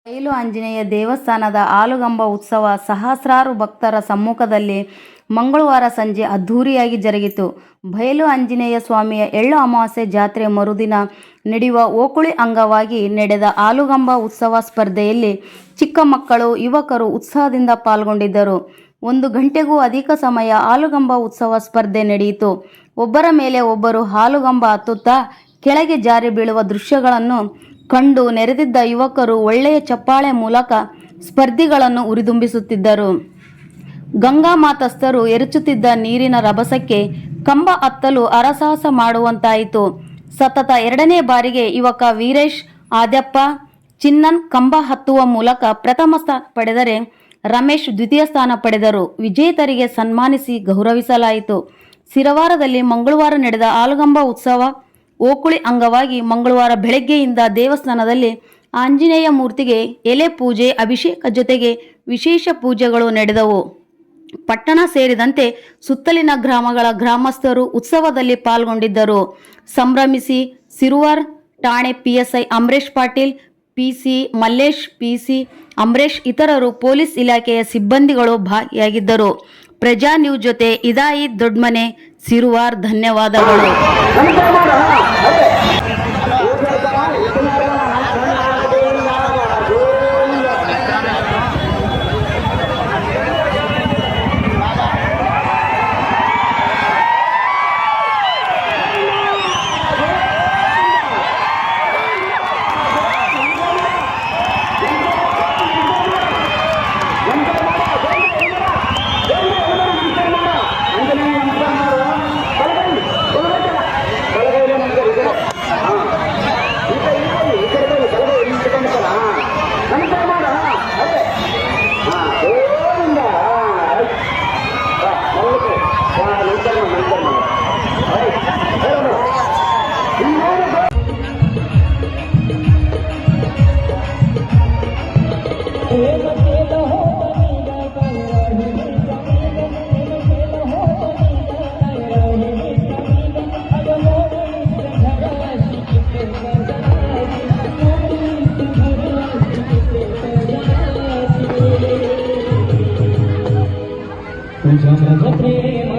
ಬಯಲು ಆಂಜನೇಯ ದೇವಸ್ಥಾನದ ಹಾಲುಗಂಬ ಉತ್ಸವ ಸಹಸ್ರಾರು ಭಕ್ತರ ಸಮ್ಮುಖದಲ್ಲಿ ಮಂಗಳವಾರ ಸಂಜೆ ಅದ್ಧೂರಿಯಾಗಿ ಜರುಗಿತು. ಬಯಲು ಆಂಜನೇಯ ಸ್ವಾಮಿಯ ಎಳ್ಳು ಅಮಾವಾಸ್ಯೆ ಜಾತ್ರೆ ಮರುದಿನ ನಡೆಯುವ ಓಕುಳಿ ಅಂಗವಾಗಿ ನಡೆದ ಹಾಲುಗಂಬ ಉತ್ಸವ ಸ್ಪರ್ಧೆಯಲ್ಲಿ ಚಿಕ್ಕ ಮಕ್ಕಳು, ಯುವಕರು ಉತ್ಸಾಹದಿಂದ ಪಾಲ್ಗೊಂಡಿದ್ದರು. 1 ಗಂಟೆಗೂ ಅಧಿಕ ಸಮಯ ಹಾಲುಗಂಬ ಉತ್ಸವ ಸ್ಪರ್ಧೆ ನಡೆಯಿತು. ಒಬ್ಬರ ಮೇಲೆ ಒಬ್ಬರು ಹಾಲುಗಂಬ ಹತ್ತುತ್ತಾ ಕೆಳಗೆ ಜಾರಿ ಬೀಳುವ ದೃಶ್ಯಗಳನ್ನು ಕಂಡು ನೆರೆದಿದ್ದ ಯುವಕರು ಒಳ್ಳೆಯ ಚಪ್ಪಾಳೆ ಮೂಲಕ ಸ್ಪರ್ಧಿಗಳನ್ನು ಉರಿದುಂಬಿಸುತ್ತಿದ್ದರು. ಗಂಗಾ ಮಾತಸ್ಥರು ಎರಚುತ್ತಿದ್ದ ನೀರಿನ ರಭಸಕ್ಕೆ ಕಂಬ ಹತ್ತಲು ಹರಸಾಹಸ ಮಾಡುವಂತಾಯಿತು. ಸತತ 2ನೇ ಬಾರಿಗೆ ಯುವಕ ವೀರೇಶ್ ಆದ್ಯಪ್ಪ ಚಿನ್ನನ್ ಕಂಬ ಹತ್ತುವ ಮೂಲಕ ಪ್ರಥಮ ಸ್ಥಾನ ಪಡೆದರೆ, ರಮೇಶ್ ದ್ವಿತೀಯ ಸ್ಥಾನ ಪಡೆದರು. ವಿಜೇತರಿಗೆ ಸನ್ಮಾನಿಸಿ ಗೌರವಿಸಲಾಯಿತು. ಸಿರವಾರದಲ್ಲಿ ಮಂಗಳವಾರ ನಡೆದ ಹಾಲುಗಂಬ ಉತ್ಸವ ಓಕುಳಿ ಅಂಗವಾಗಿ ಮಂಗಳವಾರ ಬೆಳಗ್ಗೆಯಿಂದ ದೇವಸ್ಥಾನದಲ್ಲಿ ಆಂಜನೇಯ ಮೂರ್ತಿಗೆ ಎಲೆ ಪೂಜೆ, ಅಭಿಷೇಕ ಜೊತೆಗೆ ವಿಶೇಷ ಪೂಜೆಗಳು ನಡೆದವು. ಪಟ್ಟಣ ಸೇರಿದಂತೆ ಸುತ್ತಲಿನ ಗ್ರಾಮಗಳ ಗ್ರಾಮಸ್ಥರು ಉತ್ಸವದಲ್ಲಿ ಪಾಲ್ಗೊಂಡಿದ್ದರು. ಸಂಭ್ರಮಿಸಿ ಸಿರುವಾರ್ ಠಾಣೆ PSI Amaresh Patil, PC Mallesh, PC Amaresh ಇತರರು ಪೊಲೀಸ್ ಇಲಾಖೆಯ ಸಿಬ್ಬಂದಿಗಳು ಭಾಗಿಯಾಗಿದ್ದರು. ಪ್ರಜಾ ನ್ಯೂಸ್ ಜೊತೆ ಇದಾಯಿ ದೊಡ್ಮನೆ, ಸಿರುವಾರ್. ಧನ್ಯವಾದಗಳು. तुझ्या प्रेम